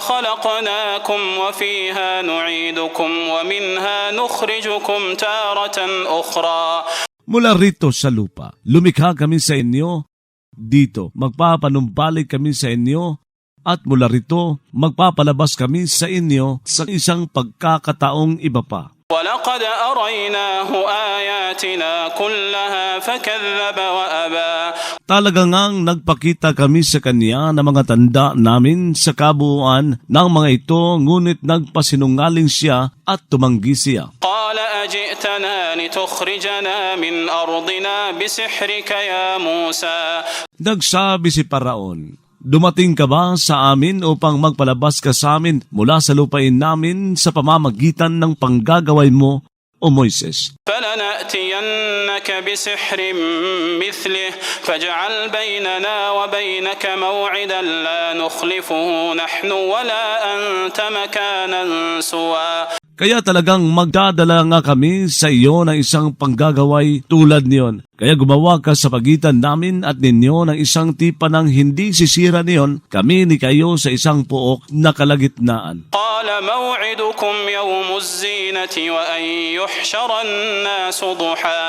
خلقناكم وفيها نعيدكم ومنها نخرجكم تارة أخرى. Mula rito sa lupa, lumikha kami sa inyo. Dito, magpapanumbalik kami sa inyo. At mula rito, magpapalabas kami sa inyo sa isang pagkakataong iba pa. وَلَقَدْ أَرَيْنَاهُ آيَاتِنَا كُلَّهَا فَكَذَّبَ وَأَبَى. Talaga ngang nagpakita kami sa kanya ng mga tanda namin sa kabuuan ng mga ito, ngunit nagpasinungaling siya at tumanggi siya. قَالَ أَجِئْتَنَا لِتُخْرِجَنَا مِنْ أَرْضِنَا بِسِحْرِكَ يَا مُوسَى. Nagsabi si Paraon, dumating ka ba sa amin upang magpalabas ka sa amin mula sa lupain namin sa pamamagitan ng panggagaway mo, O Moises? فَلَنَأْتِيَنَّكَ بِسِحْرٍ مِثْلِهِ فَاجْعَلْ بَيْنَنَا وَبَيْنَكَ مَوْعِدًا لَا نُخْلِفُهُ نَحْنُ وَلَا أَنْتَ مَكَانًا سُوًى. Kaya talagang magdadala nga kami sa iyo ng isang panggagaway tulad niyon. Kaya gumawa ka sa pagitan namin at ninyo ng isang tipa ng hindi sisira niyon, kami ni kayo sa isang puok na kalagitnaan. قَالَ مَوْعِدُكُمْ يَوْمُ الزِّينَةِ وَأَنْ يُحْشَرَ النَّاسُ ضُحًى.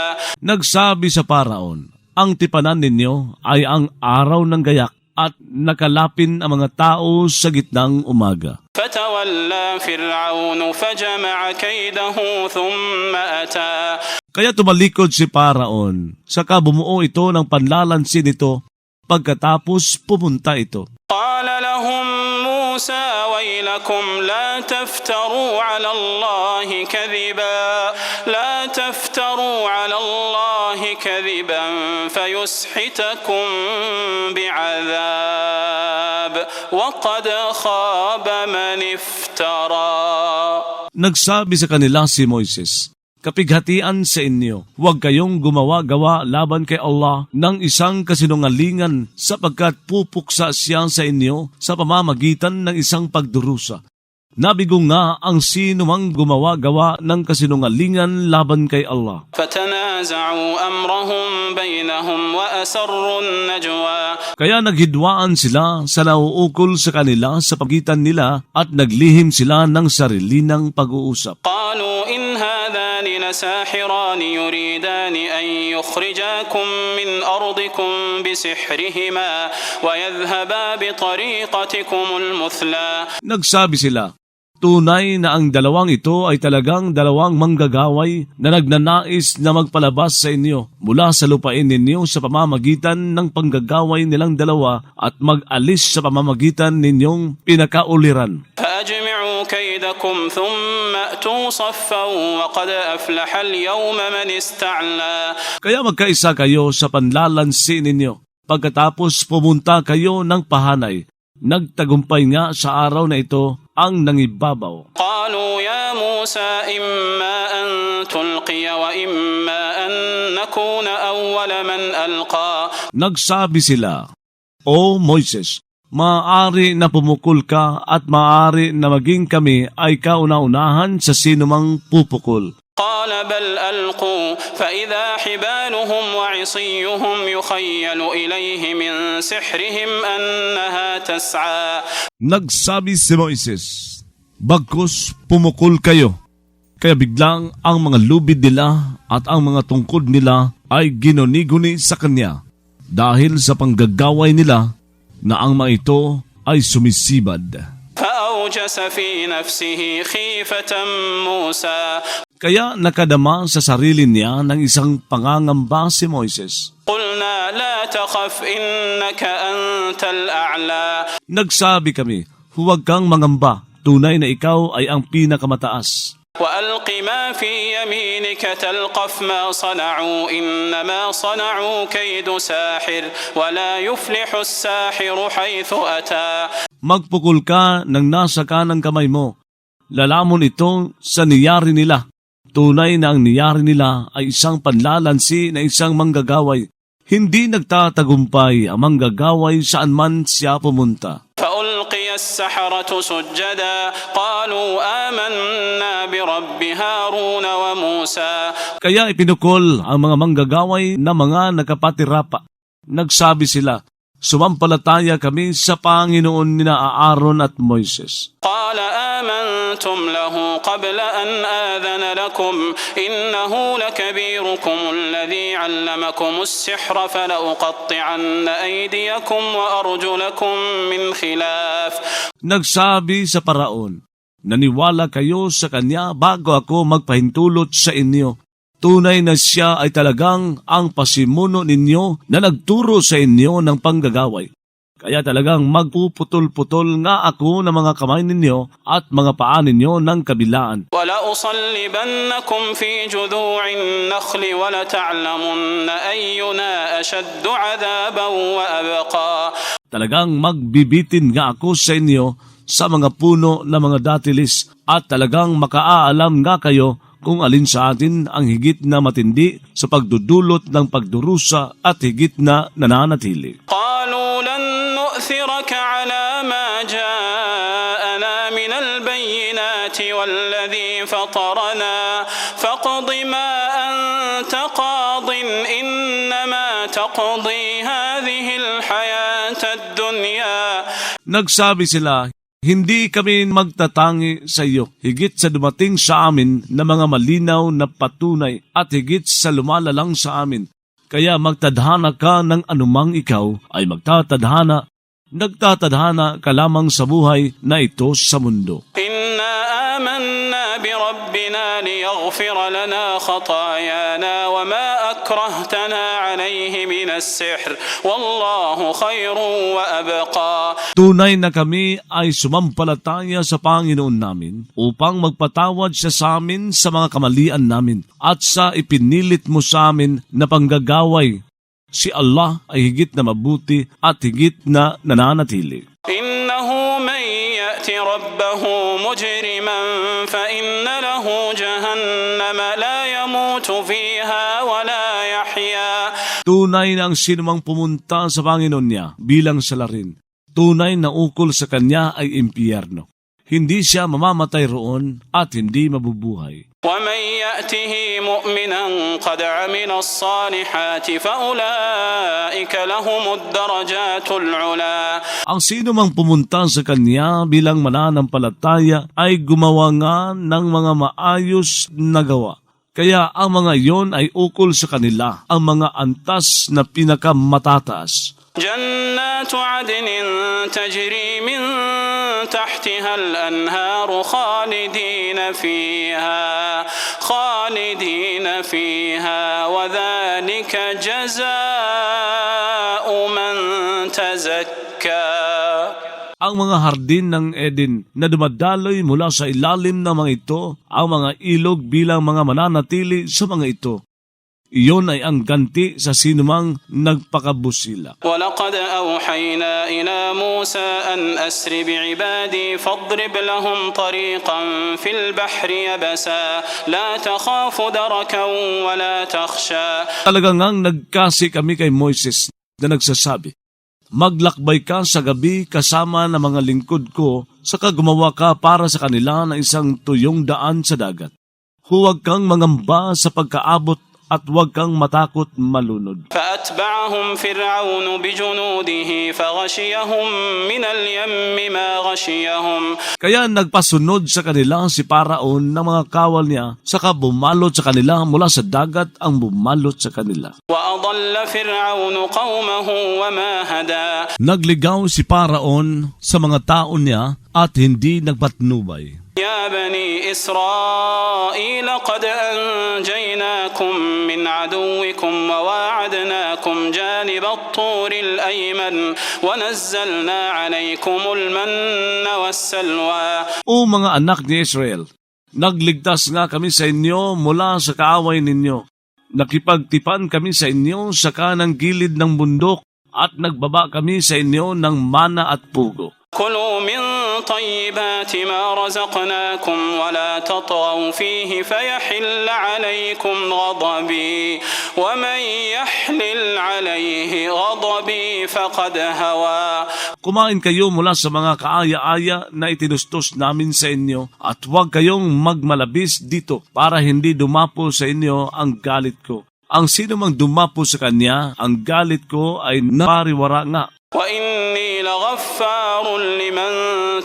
Nagsabi sa Paraon, ang tipanan ninyo ay ang araw ng gayak at nakalapin ang mga tao sa gitnang umaga. فَتَوَلَّى فِرْعَوْنُ فَجَمَعَ كَيْدَهُ ثُمَّ أَتَى. Kaya tumalikod si Paraon, saka bumuo ito ng panlalansin nito, pagkatapos pumunta ito. قَالَ لَهُمْ مُوسَى وَيْلَكُمْ لَا تَفْتَرُوا عَلَى اللَّهِ كَذِبًا فَيُسْحِتَكُمْ بِعَذَابٍ وَقَدْ خَابَ مَنِ افْتَرَى. Nagsabi sa kanila si Moises, kapighatian sa inyo, huwag kayong gumawa-gawa laban kay Allah ng isang kasinungalingan sapagkat pupuksa siya sa inyo sa pamamagitan ng isang pagdurusa. Nabigo nga ang sino mang gumawa-gawa ng kasinungalingan laban kay Allah. فَتَنَازَعُوا أَمْرَهُمْ بَيْنَهُمْ وَأَسَرُّوا النَّجْوَى. Kaya naghidwaan sila sa nauukol sa kanila sa pagitan nila at naglihim sila ng sarilinang pag-uusap. قَالُوا إِنْ هَذَانِ لَسَاحِرَانِ يُرِيدَانِ أَنْ يُخْرِجَاكُمْ مِنْ أَرْضِكُمْ بِسِحْرِهِمَا وَيَذْهَبَا بِطَرِيقَتِكُمُ الْمُثْلَى. Nagsabi sila, tunay na ang dalawang ito ay talagang dalawang manggagaway na nagnanais na magpalabas sa inyo mula sa lupain ninyo sa pamamagitan ng panggagaway nilang dalawa at mag-alis sa pamamagitan ninyong pinakauliran. فَأَجْمِعُوا كَيْدَكُمْ ثُمَّ أْتُوا صَفًّا وَقَدْ أَفْلَحَ الْيَوْمَ مَنِ اسْتَعْلَى. Kaya magkaisa kayo sa panlalansi ninyo. Pagkatapos pumunta kayo ng pahanay, nagtagumpay nga sa araw na ito ang nangibabaw. قَالُوا يَا مُوسَى إِمَّا أَن تُلْقِيَ وَإِمَّا أَن نَّكُونَ أَوَّلَ مَنْ أَلْقَى. Nagsabi sila, O Moises, maaari na pumukol ka at maaari na maging kami ay kauna-unahan sa sinumang pupukol. قَالَ بَلْ أَلْقُوا فَإِذَا حِبَالُهُمْ وَعِصِيُّهُمْ يُخَيَّلُ إِلَيْهِ مِنْ سِحْرِهِمْ أَنَّهَا تَسْعَى. Nagsabi si Moises, bagkus pumukol kayo. Kaya biglang ang mga lubid nila at ang mga tungkod nila ay ginuni-guni sa kanya dahil sa panggagaway nila na ang mga ito ay sumisibad. فَأَوْجَسَ فِي نَفْسِهِ خِيفَةً مُوسَى. Kaya nakadama sa sarili niya ng isang pangangamba si Moises. قُلْنَا لَا تَخَفْ إِنَّكَ أَنْتَ الْأَعْلَى. Nagsabi kami, huwag kang mangamba, tunay na ikaw ay ang pinakamataas. وَأَلْقِ مَا فِي يَمِينِكَ تَلْقَفْ مَا صَنَعُوا إِنَّمَا صَنَعُوا كَيْدُ سَاحِرٍ وَلَا يُفْلِحُ السَّاحِرُ حَيْثُ أَتَى. Magpukol ka ng nasa kanang kamay mo. Lalamon ito sa niyari nila. Tunay na ang niyari nila ay isang panlalansi na isang manggagaway. Hindi nagtatagumpay ang manggagaway saan man siya pumunta. فَأُلْقِيَ السَّحَرَةُ سُجَّدًا قَالُوا آمَنَّا بِرَبِّ هَارُونَ وَمُوسَى. Kaya ipinukol ang mga manggagaway na mga nakapatirapa. Nagsabi sila, Sumampalataya kami sa Panginoon nina Aaron at Moises. قال آمنتم له قبل أن آذن لكم إنه لكبيركم الذي علمكم السحر فلأقطعن أيديكم وأرجلكم من خلاف. Nagsabi sa paraon, naniwala kayo sa kanya bago ako magpahintulot sa inyo. Tunay na siya ay talagang ang pasimuno ninyo na nagturo sa inyo ng panggagaway. Kaya talagang magpuputol-putol nga ako ng mga kamay ninyo at mga paa ninyo ng kabilaan. وَلَأُصَلِّبَنَّكُمْ فِي جُذُوعِ النَّخْلِ وَلَتَعْلَمُنَّ أَيُّنَا أَشَدُّ عَذَابًا وَأَبْقَى. Talagang magbibitin nga ako sa inyo sa mga puno na mga datilis at talagang makaaalam nga kayo kung alin sa atin ang higit na matindi sa pagdudulot ng pagdurusa at higit na nananatili. قالوا لن نؤثرك على ما جاءنا من البينات والذي فطرنا فاقض ما أنت قاض إنما تقضي هذه الحياة الدنيا. Nagsabi sila, hindi kami magtatangi sa iyo, higit sa dumating sa amin na mga malinaw na patunay at higit sa lumalalang sa amin. Kaya magtadhana ka ng anumang ikaw ay magtatadhana. Nagtatadhana ka lamang sa buhay na ito sa mundo. إنا آمنا بربنا ليغفر لنا خطايانا وما أكرهتنا عليه من السحر والله خير وأبقى. Tunay na kami ay sumampalataya sa Panginoon namin upang magpatawad siya sa amin sa mga kamalian namin at sa ipinilit mo sa amin na panggagaway. Si Allah ay higit na mabuti at higit na nananatili. إنه من يأت ربه مجرما فإن له جهنم لا يموت فيها ولا يحيا. Tunay na ang sinumang pumunta sa Panginoon niya bilang salarin. Tunay na ukol sa kanya ay impyerno. Hindi siya mamamatay roon at hindi mabubuhay. ومن يأته مؤمنا قد عمل الصالحات فأولئك لهم الدرجات العلا. Ang sino mang pumunta sa kanya bilang mananampalataya ay gumawa nga ng mga maayos na gawa. Kaya ang mga iyon ay ukol sa kanila, ang mga antas na pinakamatataas. جنات عدن تجري من تحتها الأنهار خالدين فيها وذلك جزاء من تزكى. Ang mga hardin ng Eden na dumadaloy mula sa ilalim ng mga ito, ang mga ilog bilang mga mananatili sa mga ito. Iyon ay ang ganti sa sinumang nagpakabusila. وَلَقَدْ أَوْحَيْنَا إِلَى مُوسَىٰ أَنْ أَسْرِ بِعِبَادِي فَاضْرِبْ لَهُمْ طَرِيقًا فِي الْبَحْرِ يَبَسًا لَا تَخَافُ دَرَكًا وَلَا تَخْشَىٰ. Talagang ngang nagkasi kami kay Moises na nagsasabi, maglakbay ka sa gabi kasama ng mga lingkod ko, saka gumawa ka para sa kanila ng isang tuyong daan sa dagat. Huwag kang mangamba sa pagkaabot at huwag kang matakot malunod. فأتبعهم فرعون بجنوده فغشيهم من اليم ما غشيهم. Kaya nagpasunod sa kanila si Paraon ng mga kawal niya, saka bumalot sa kanila mula sa dagat ang bumalot sa kanila. وأضل فرعون قومه وما هدى. Nagligaw si Paraon sa mga tao niya at hindi nagpatnubay. يا بني إسرائيل قد أنجيناكم من عدوكم وواعدناكم جانب الطور الأيمن ونزلنا عليكم المن والسلوى. O mga anak ni Israel, nagligtas nga kami sa inyo mula sa kaaway ninyo. Nakipagtipan kami sa inyo sa kanang gilid ng bundok at nagbaba kami sa inyo ng mana at pugo. كلوا من طيبات ما رزقناكم ولا تطغوا فيه فيحل عليكم غضبي ومن يحلل عليه غضبي فقد هوى. Kumain kayo mula sa mga kaaya-aya na itinustos namin sa inyo at huwag kayong magmalabis dito para hindi dumapo sa inyo ang galit ko. Ang sino mang dumapo sa kanya, ang galit ko ay napariwara nga. وإني لغفار لمن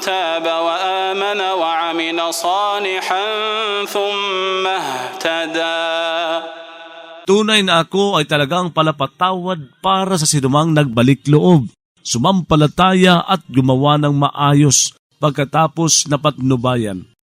تاب وآمن وعمل صالحا ثم اهتدى. Tunay na ako ay talagang palapatawad para sa sinumang nagbalik loob, sumampalataya at gumawa ng maayos pagkatapos na patnubayan.